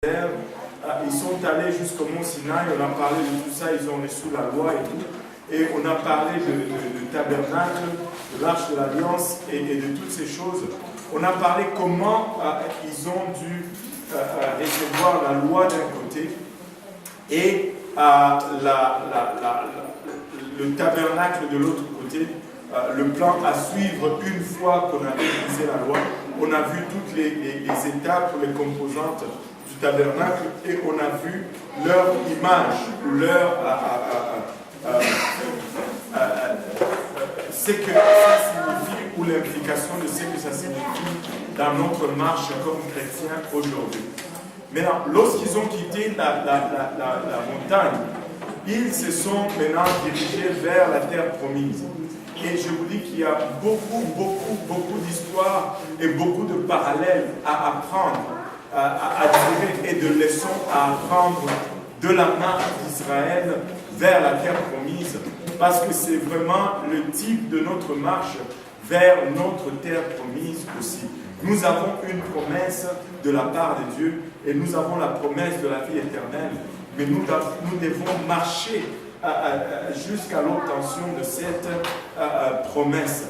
Ils sont allés jusqu'au mont Sinaï, on a parlé de tout ça, ils ont reçu la loi et tout. Et on a parlé du tabernacle, de l'arche de l'alliance et de toutes ces choses. On a parlé comment ils ont dû recevoir la loi d'un côté et le tabernacle de l'autre côté, le plan à suivre une fois qu'on avait utilisé la loi. On a vu toutes les étapes, les composantes du tabernacle et on a vu leur image, leur ce que ça signifie ou l'implication de ce que ça signifie dans notre marche comme chrétiens aujourd'hui. Maintenant, lorsqu'ils ont quitté la montagne, ils se sont maintenant dirigés vers la terre promise. Et je vous dis qu'il y a beaucoup d'histoires et beaucoup de parallèles à apprendre, à tirer et de leçons à apprendre de la marche d'Israël vers la terre promise, parce que c'est vraiment le type de notre marche vers notre terre promise aussi. Nous avons une promesse de la part de Dieu et nous avons la promesse de la vie éternelle, mais nous devons marcher jusqu'à l'obtention de cette promesse.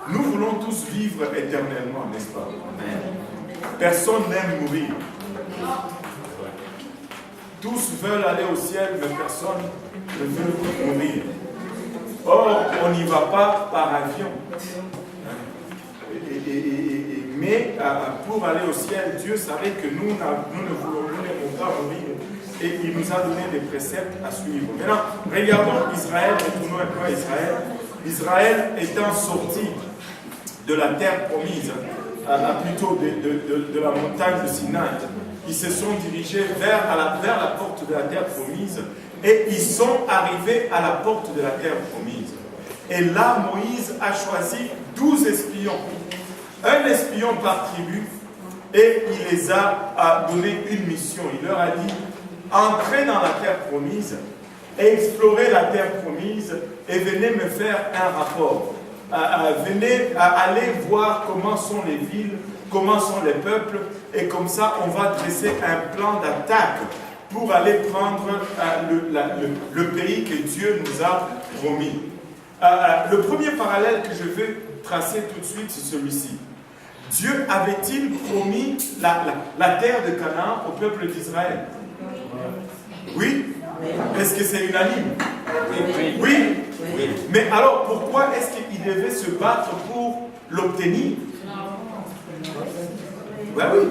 Nous voulons tous vivre éternellement, n'est-ce pas? Personne n'aime mourir. Tous veulent aller au ciel, mais personne ne veut mourir. Or, on n'y va pas par avion. Mais pour aller au ciel, Dieu savait que nous ne pas mourir. Et il nous a donné des préceptes à suivre. Maintenant, regardons Israël, retournons un peu à Israël. Israël étant sorti de la terre promise, plutôt de la montagne de Sinaï, ils se sont dirigés vers la porte de la terre promise et ils sont arrivés à la porte de la terre promise. Et là, Moïse a choisi 12 espions, un espion par tribu, et il les a donné une mission. Il leur a dit: entrez dans la terre promise, explorez la terre promise et venez me faire un rapport. Venez aller voir comment sont les villes, comment sont les peuples, et comme ça on va dresser un plan d'attaque pour aller prendre le pays que Dieu nous a promis. Le premier parallèle que je veux tracer tout de suite, c'est celui-ci. Dieu avait-il promis la terre de Canaan au peuple d'Israël? Oui? Est-ce que c'est unanime? Oui? Mais alors pourquoi est-ce qu'il devait se battre pour l'obtenir? Ben oui,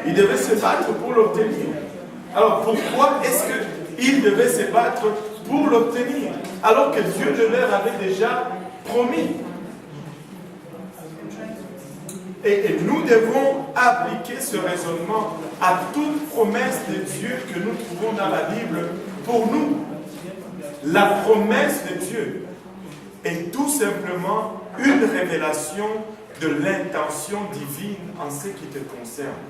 il devait se battre pour l'obtenir. Alors pourquoi est-ce qu'il devait se battre pour l'obtenir alors que Dieu de leur avait déjà promis? Et nous devons appliquer ce raisonnement à toute promesse de Dieu que nous trouvons dans la Bible pour nous. La promesse de Dieu est tout simplement une révélation de l'intention divine en ce qui te concerne.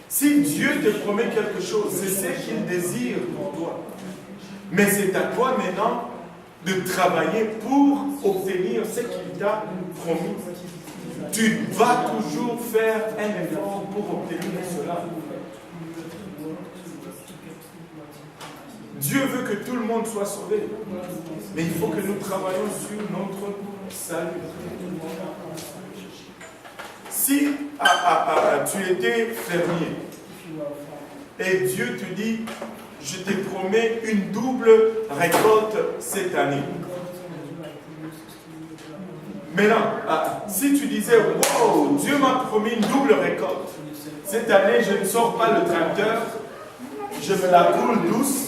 Si Dieu te promet quelque chose, c'est ce qu'il désire pour toi. Mais c'est à toi maintenant de travailler pour obtenir ce qu'il t'a promis. Tu vas toujours faire un effort pour obtenir cela. Dieu veut que tout le monde soit sauvé. Mais il faut que nous travaillions sur notre salut. Si tu étais fermier et Dieu te dit: je te promets une double récolte cette année. Maintenant, si tu disais: wow, Dieu m'a promis une double récolte. Cette année, je ne sors pas le tracteur, je me la coule douce.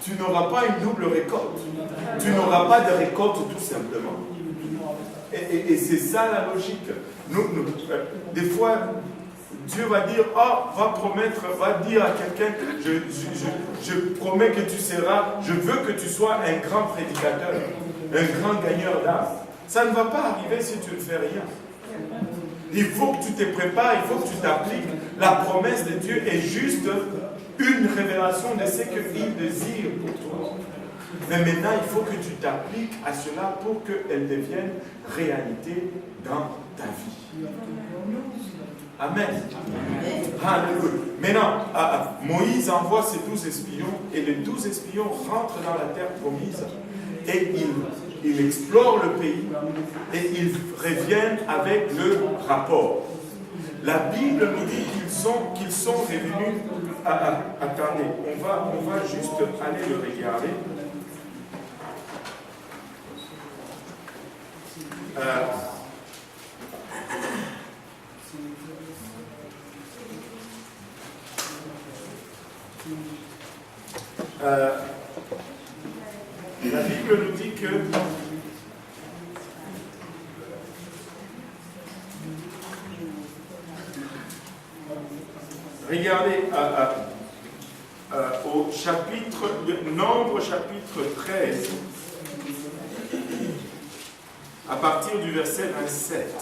Tu n'auras pas une double récolte. Tu n'auras pas de récolte tout simplement. Et c'est ça la logique. Des fois, Dieu va dire: oh, va dire à quelqu'un: je promets que tu seras, je veux que tu sois un grand prédicateur, un grand gagneur d'âme. Ça ne va pas arriver si tu ne fais rien. Il faut que tu te prépares, il faut que tu t'appliques. La promesse de Dieu est juste une révélation de ce qu'il désire pour toi. Mais maintenant, il faut que tu t'appliques à cela pour qu'elle devienne réalité dans ta vie. Amen. Alléluia. Maintenant, Moïse envoie ses 12 espions et les 12 espions rentrent dans la terre promise et ils explorent le pays et ils reviennent avec le rapport. La Bible nous dit qu'ils sont revenus. Attendez, on va juste aller le regarder. La Bible nous dit que regardez au chapitre de Nombre, chapitre 13, à partir du verset 27.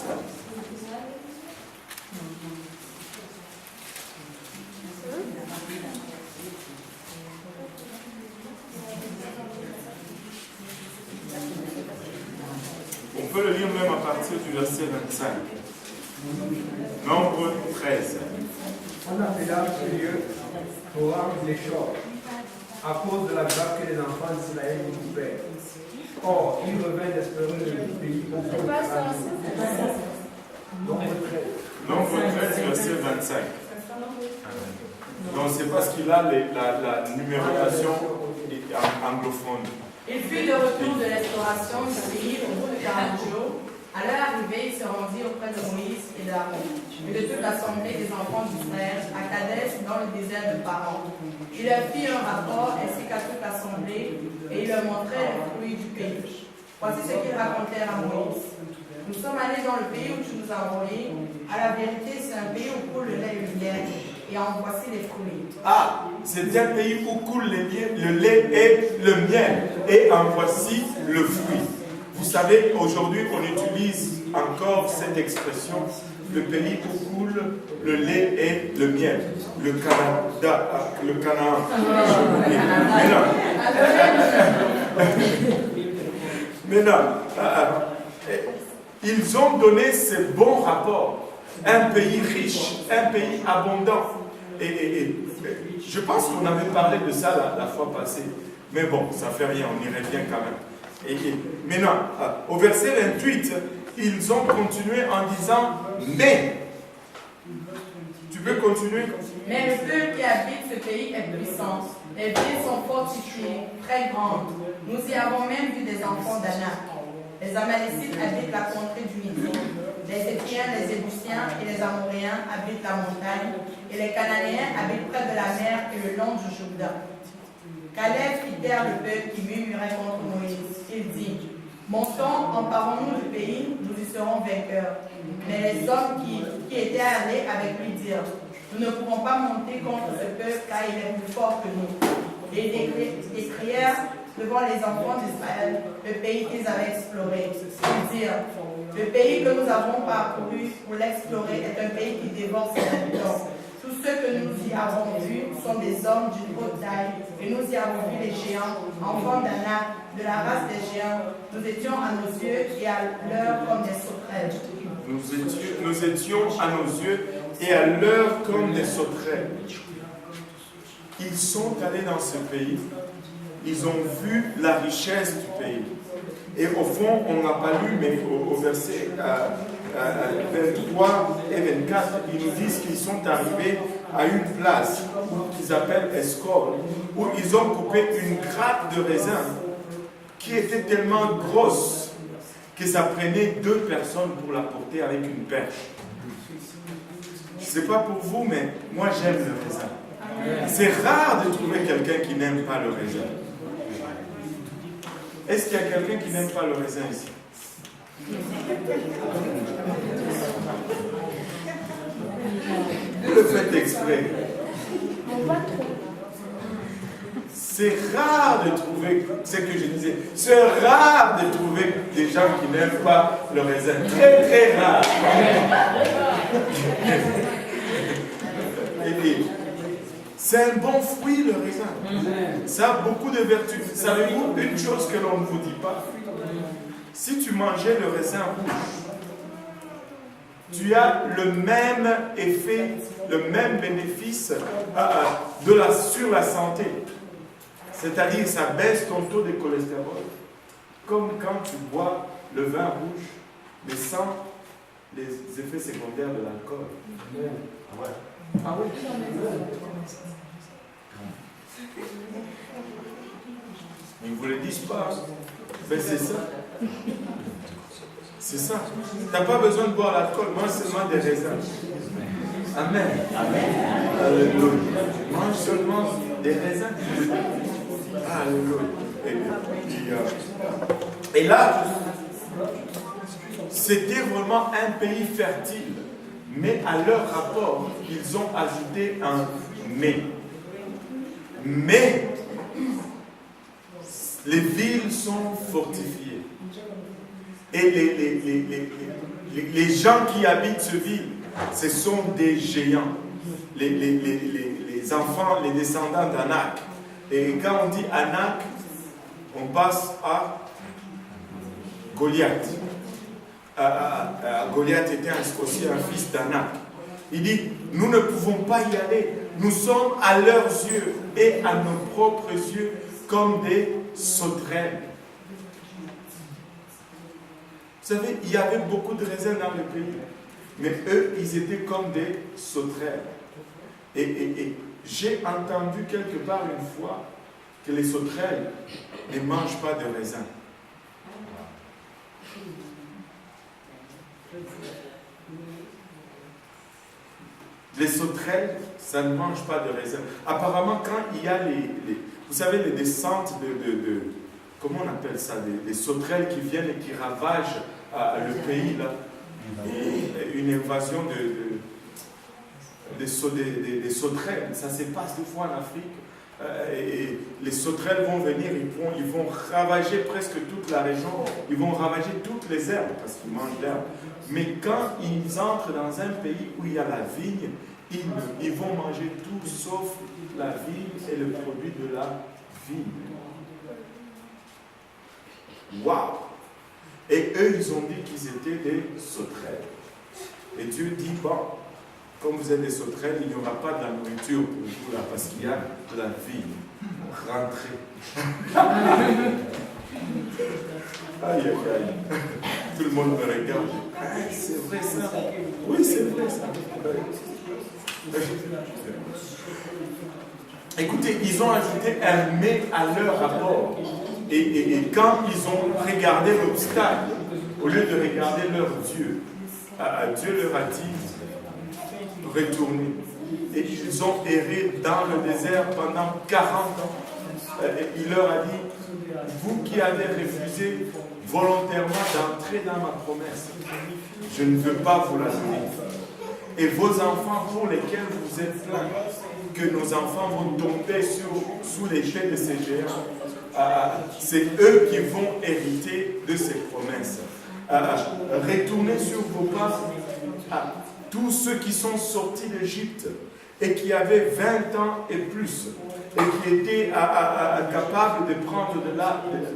On peut le lire même à partir du verset 25. Nombre 13. On appela ce lieu Torah les Shor, à cause de la grâce que les enfants d'Israël ont couvert. Or, ils revinrent d'espérer le pays au fond de la vie. Nombre 13, verset 25. Donc, c'est parce qu'il a la numérotation anglophone. Il fut de retour de l'exploration du pays au bout de 40 jours. À leur arrivée, il se rendit auprès de Moïse et d'Aaron, et de toute l'assemblée des enfants d'Israël, à Kadesh, dans le désert de Paran. Il leur fit un rapport ainsi qu'à toute l'assemblée, et il leur montrait les fruits du pays. Voici ce qu'ils racontèrent à Moïse. Nous sommes allés dans le pays où tu nous as envoyés. À la vérité, c'est un pays où coule le lait et le miel, et en voici les fruits. Ah, c'est un pays où coule le lait et le miel, et en voici le fruit. Vous savez, aujourd'hui, on utilise encore cette expression, le pays où coule le lait et le miel, le Canada, le Canaan. Maintenant, ils ont donné ces bons rapports. Un pays riche, un pays abondant. Et je pense qu'on avait parlé de ça la fois passée. Mais bon, ça fait rien, on y revient quand même. Et maintenant, au verset 28, ils ont continué en disant « Mais ». Tu peux continuer? Mais le peuple qui habite ce pays est puissant. Les villes sont fortifiées, très grandes. Nous y avons même vu des enfants d'Anak. Les Amalécites habitent la contrée du Midi. Les Éthiens, les Ébusiens et les Amoréens habitent la montagne. Et les Cananéens habitent près de la mer et le long du Jourdain. Caleb fit taire le peuple qui murmurait contre Moïse. Il dit, montons, emparons-nous du pays, nous y serons vainqueurs. Mais les hommes qui étaient allés avec lui dirent, nous ne pourrons pas monter contre ce peuple car il est plus fort que nous. Et ils crièrent devant les enfants d'Israël le pays qu'ils avaient exploré. Ils dirent, le pays que nous avons parcouru pour l'explorer est un pays qui dévore ses habitants. Tous ceux que nous y avons vus sont des hommes d'une haute taille, et nous y avons vu les géants, enfants d'Anak, de la race des géants. Nous étions à nos yeux et à l'heure comme des sauterelles. Nous étions à nos yeux et à l'heure comme des sauterelles. Ils sont allés dans ce pays, ils ont vu la richesse du pays. Et au fond, on n'a pas lu, mais au verset 23 et 24, ils nous disent qu'ils sont arrivés à une place qu'ils appellent Escol, où ils ont coupé une grappe de raisin qui était tellement grosse que ça prenait 2 personnes pour la porter avec une perche. Je ne sais pas pour vous, mais moi j'aime le raisin. C'est rare de trouver quelqu'un qui n'aime pas le raisin. Est-ce qu'il y a quelqu'un qui n'aime pas le raisin ici? Le faites exprès. C'est rare de trouver, c'est ce que je disais, c'est rare de trouver des gens qui n'aiment pas le raisin. Très très rare. C'est un bon fruit, le raisin. Ça a beaucoup de vertus. Savez-vous une chose que l'on ne vous dit pas? Si tu mangeais le raisin rouge, tu as le même effet, le même bénéfice sur la santé. C'est-à-dire, ça baisse ton taux de cholestérol, comme quand tu bois le vin rouge, mais sans les effets secondaires de l'alcool. Ah ouais. Ah oui. Ils ne vous le disent pas. Mais c'est ça. C'est ça. Tu n'as pas besoin de boire l'alcool, mange seulement des raisins. Amen. Amen. Alléluia. Mange seulement des raisins. Alléluia. Et là, c'était vraiment un pays fertile. Mais à leur rapport, ils ont ajouté un mais. Mais les villes sont fortifiées. Et les gens qui habitent ces villes, ce sont des géants. Les enfants, les descendants d'Anak. Et quand on dit Anak, on passe à Goliath. Goliath était aussi un fils d'Anak. Il dit, nous ne pouvons pas y aller. Nous sommes à leurs yeux et à nos propres yeux comme des sauterelles. Vous savez, il y avait beaucoup de raisins dans le pays. Mais eux, ils étaient comme des sauterelles. Et j'ai entendu quelque part une fois que les sauterelles ne mangent pas de raisins. Les sauterelles, ça ne mange pas de raisins. Apparemment, quand il y a vous savez, les descentes comment on appelle ça, des sauterelles qui viennent et qui ravagent le pays, là, et une invasion des sauterelles, ça se passe des fois en Afrique. Et les sauterelles vont venir, ils vont ravager presque toute la région, ils vont ravager toutes les herbes parce qu'ils mangent l'herbe. Mais quand ils entrent dans un pays où il y a la vigne, ils vont manger tout sauf la vigne et le produit de la vigne. Waouh! Et eux, ils ont dit qu'ils étaient des sauterelles. Et Dieu dit, bon, comme vous êtes des sauterelles, il n'y aura pas de la nourriture pour vous là, parce qu'il y a de la vigne. Rentrez. Aïe, aïe, aïe. Tout le monde me regarde. C'est vrai ça. Oui, c'est vrai ça. Écoutez, ils ont ajouté un mais à leur rapport. Et quand ils ont regardé l'obstacle, au lieu de regarder leur Dieu, Dieu leur a dit, retournez. Et ils ont erré dans le désert pendant 40 ans. Et il leur a dit, vous qui avez refusé volontairement d'entrer dans ma promesse, je ne veux pas vous la donner. Et vos enfants pour lesquels vous êtes pleins, que nos enfants vont tomber sous l'épée de ces géants, c'est eux qui vont hériter de ces promesses. Retournez sur vos pas à tous ceux qui sont sortis d'Égypte et qui avaient 20 ans et plus, et qui étaient capables de prendre de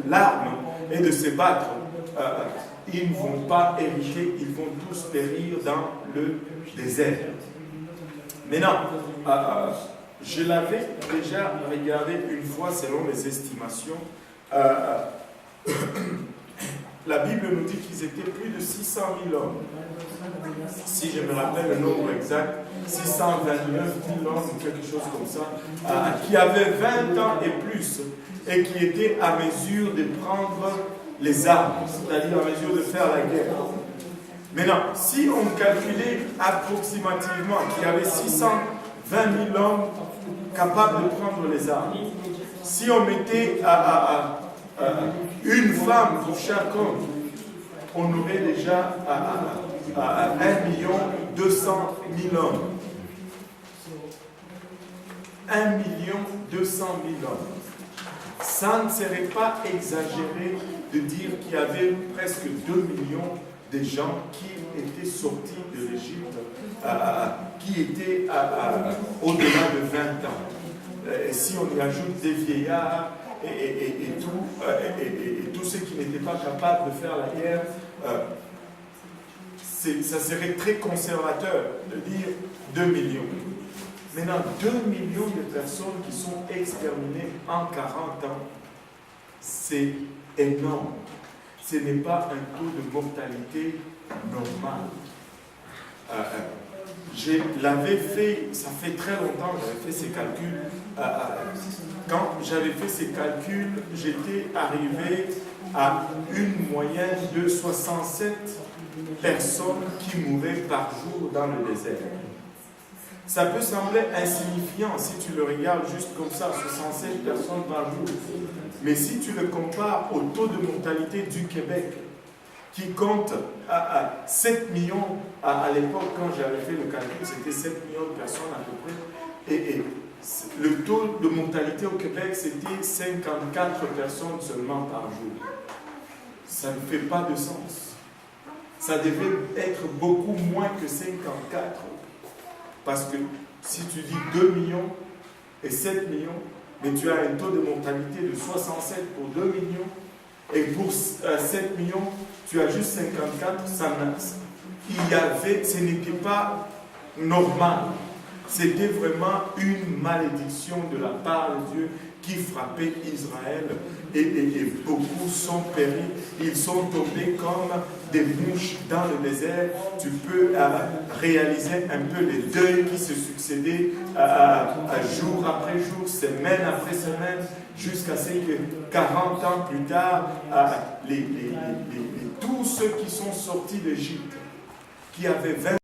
l'arme et de se battre. Ils ne vont pas hériter, ils vont tous périr dans le désert. Maintenant, je l'avais déjà regardé une fois selon les estimations. La Bible nous dit qu'ils étaient plus de 600 000 hommes. Si je me rappelle le nombre exact, 629 000 hommes ou quelque chose comme ça, qui avaient 20 ans et plus et qui étaient à mesure de prendre les armes, c'est-à-dire à mesure de faire la guerre. Maintenant, si on calculait approximativement qu'il y avait 620 000 hommes capables de prendre les armes, si on mettait une femme pour chaque homme, on aurait déjà 1 200 000 hommes. 1 200 000 hommes. Ça ne serait pas exagéré de dire qu'il y avait presque 2 millions des gens qui étaient sortis de l'Égypte, qui étaient au-delà de 20 ans. Et si on y ajoute des vieillards et tous ceux qui n'étaient pas capables de faire la guerre, ça serait très conservateur de dire 2 millions. Maintenant, 2 millions de personnes qui sont exterminées en 40 ans, c'est énorme. Ce n'est pas un taux de mortalité normal. Je l'avais fait, ça fait très longtemps que j'avais fait ces calculs. Quand j'avais fait ces calculs, j'étais arrivé à une moyenne de 67 personnes qui mouraient par jour dans le désert. Ça peut sembler insignifiant si tu le regardes juste comme ça, 67 personnes par jour. Mais si tu le compares au taux de mortalité du Québec, qui compte à 7 millions, à l'époque quand j'avais fait le calcul, c'était 7 millions de personnes à peu près, et le taux de mortalité au Québec, c'était 54 personnes seulement par jour. Ça ne fait pas de sens. Ça devait être beaucoup moins que 54. Parce que si tu dis 2 millions et 7 millions, mais tu as un taux de mortalité de 67 pour 2 millions, et pour 7 millions, tu as juste 54, ce n'était pas normal. C'était vraiment une malédiction de la part de Dieu qui frappait Israël. Et beaucoup sont péris. Ils sont tombés comme des mouches dans le désert. Tu peux réaliser un peu les deuils qui se succédaient jour après jour, semaine après semaine, jusqu'à ce que 40 ans plus tard, tous ceux qui sont sortis d'Égypte, qui avaient 20